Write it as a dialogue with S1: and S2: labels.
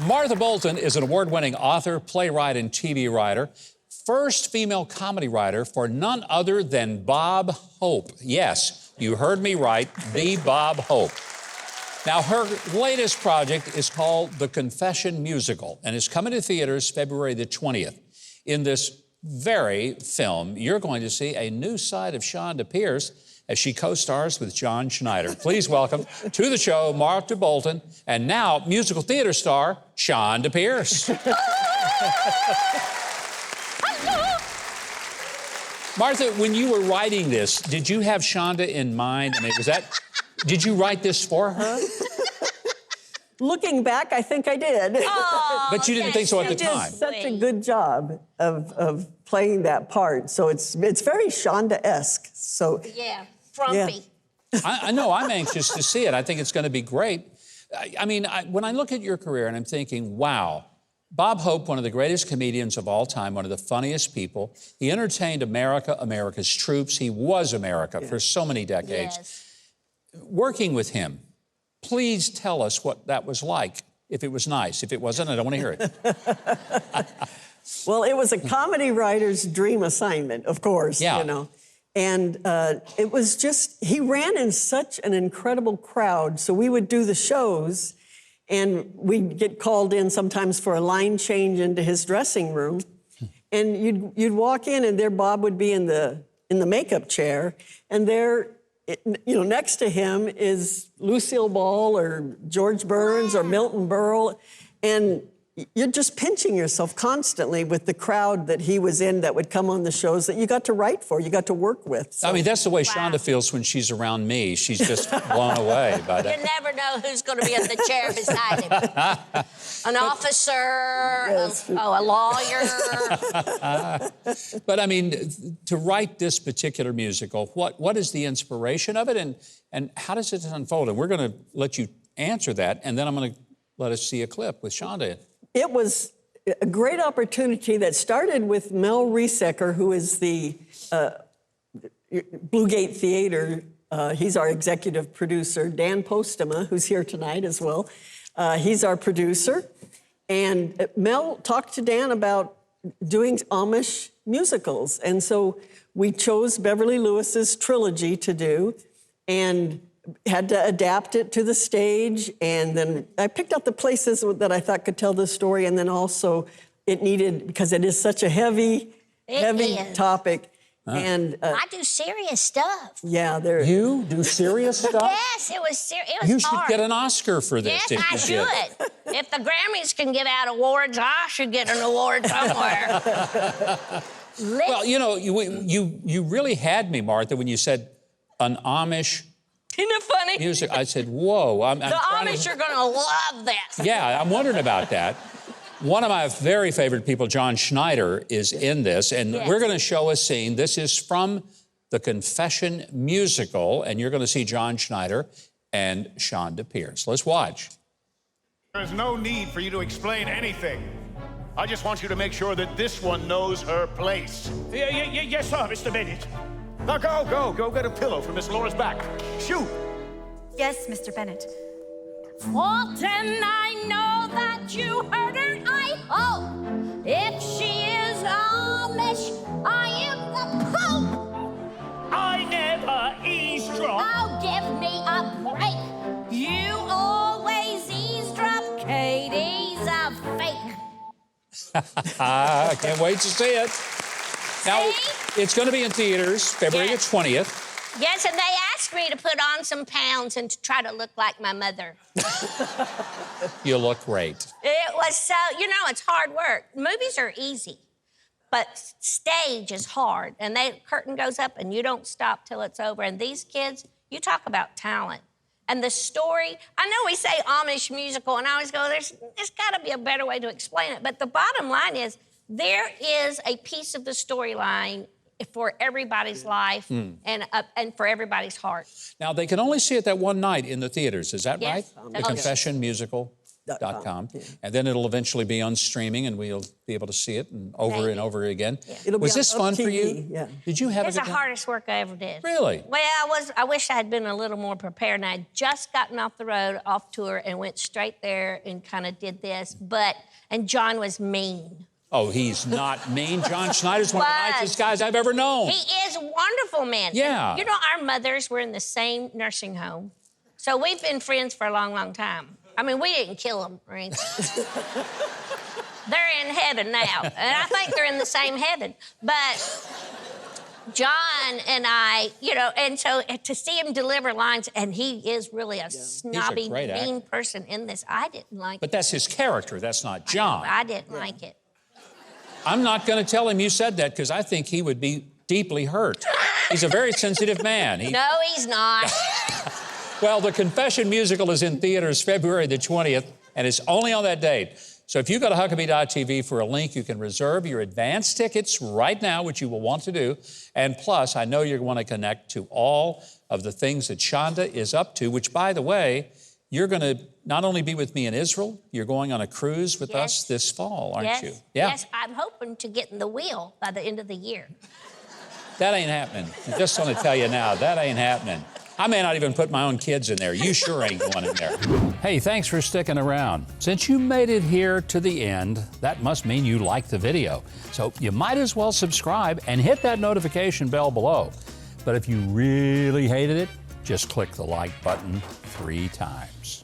S1: Martha Bolton is an award-winning author, playwright, and TV writer. First female comedy writer for none other than Bob Hope. Yes, you heard me right, the Bob Hope. Now, her latest project is called The Confession Musical and is coming to theaters February the 20th. In this very film, you're going to see a new side of Chonda Pierce as she co-stars with John Schneider. Please welcome to the show Martha Bolton and now musical theater star Chonda Pierce. Martha, when you were writing this, did you have Chonda in mind? I mean, did you write this for her?
S2: Looking back, I think I did.
S3: Oh,
S1: but you didn't think so at the time.
S2: She did such a good job of playing that part. So it's very Chonda-esque. So
S3: yeah, frumpy.
S2: Yeah.
S1: I know, I'm anxious to see it. I think it's going to be great. I mean, when I look at your career and I'm thinking, wow, Bob Hope, one of the greatest comedians of all time, one of the funniest people. He entertained America, America's troops. He was America for so many decades.
S3: Yes.
S1: Working with him, please tell us what that was like. If it was nice. If it wasn't, I don't want to hear it.
S2: Well, it was a comedy writer's dream assignment, of course,
S1: Yeah.
S2: you know. And it was just, he ran in such an incredible crowd. So we would do the shows, and we'd get called in sometimes for a line change into his dressing room. And you'd walk in, and there Bob would be in the makeup chair, and there, you know, next to him is Lucille Ball or George Burns or Milton Berle, and you're just pinching yourself constantly with the crowd that he was in that would come on the shows that you got to write for, you got to work with. So.
S1: I mean, that's the way Chonda feels when she's around me. She's just blown away by that.
S3: You never know who's going to be in the chair beside him. An officer, a lawyer.
S1: But I mean, to write this particular musical, what is the inspiration of it, and how does it unfold? And we're going to let you answer that, and then I'm going to let us see a clip with Chonda.
S2: It was a great opportunity that started with Mel Riesecker, who is the Blue Gate Theater. He's our executive producer. Dan Postema, who's here tonight as well. He's our producer. And Mel talked to Dan about doing Amish musicals. And so we chose Beverly Lewis's trilogy to do, and had to adapt it to the stage, and then I picked out the places that I thought could tell the story, and then also it needed, because it is such a heavy topic. And
S3: I do serious stuff.
S2: yeah,
S1: You do serious stuff?
S3: Yes, it was serious. It was
S1: You should
S3: hard.
S1: get an Oscar for this.
S3: Yes, I should. If the Grammys can give out awards, I should get an award somewhere.
S1: Well, you know, you really had me, Martha, when you said an Amish
S3: Isn't it funny?
S1: music. I said, whoa.
S3: The Amish are going to love this.
S1: Yeah, I'm wondering about that. One of my very favorite people, John Schneider, is in this, and we're going to show a scene. This is from The Confession Musical, and you're going to see John Schneider and Chonda Pierce. Let's watch.
S4: There is no need for you to explain anything. I just want you to make sure that this one knows her place. Yes, sir, Mr. Bennett. Now go get a pillow for Miss Laura's back. Shoot!
S5: Yes, Mr. Bennett.
S6: Bolton, I know that you heard her, I hope. If she is Amish, I am the Pope.
S4: I never eavesdrop.
S6: Oh, give me a break. You always eavesdrop, Katie's a fake.
S1: I can't wait to see it. Now, it's going to be in theaters February the 20th.
S3: Yes, and they asked me to put on some pounds and to try to look like my mother.
S1: You look great.
S3: It was so, you know, it's hard work. Movies are easy, but stage is hard. And the curtain goes up and you don't stop till it's over. And these kids, you talk about talent. And the story, I know we say Amish musical, and I always go, there's got to be a better way to explain it. But the bottom line is, there is a piece of the storyline for everybody's life and for everybody's heart.
S1: Now, they can only see it that one night in the theaters. Is that
S3: Yes.
S1: right? The Confession Musical.
S2: Jukebox.com. Yeah.
S1: And then it'll eventually be on streaming, and we'll be able to see it over and over again.
S2: It'll be
S1: Was
S2: on
S1: this fun for
S2: TV,
S1: you?
S2: yeah.
S1: Did you have
S3: It's
S1: a
S3: the
S1: good time?
S3: hardest work I ever did.
S1: Really?
S3: Well, I wish I had been a little more prepared. And I had just gotten off the road, off tour, and went straight there and kind of did this. And John was mean.
S1: Oh, he's not mean. John Schneider's one of the
S3: Was.
S1: nicest guys I've ever known.
S3: He is a wonderful man.
S1: Yeah.
S3: And, you know, our mothers were in the same nursing home. So we've been friends for a long, long time. I mean, we didn't kill them or anything. They're in heaven now. And I think they're in the same heaven. But John and I, you know, and so to see him deliver lines, and he is really a snobby,
S1: great actor.
S3: mean person in this. I didn't like
S1: But
S3: it.
S1: that's his character. That's not John.
S3: I didn't like it.
S1: I'm not going to tell him you said that because I think he would be deeply hurt. He's a very sensitive man.
S3: No, he's not.
S1: Well, the Confession musical is in theaters February the 20th, and it's only on that date. So if you go to Huckabee.tv for a link, you can reserve your advance tickets right now, which you will want to do. And plus, I know you want to connect to all of the things that Chonda is up to, which, by the way, you're going to not only be with me in Israel, you're going on a cruise with us this fall, aren't
S3: Yes.
S1: you? Yeah.
S3: Yes, I'm hoping to get in the wheel by the end of the year.
S1: That ain't happening. I just want to tell you now, that ain't happening. I may not even put my own kids in there. You sure ain't going in there. Hey, thanks for sticking around. Since you made it here to the end, that must mean you liked the video. So you might as well subscribe and hit that notification bell below. But if you really hated it, just click the like button 3 times.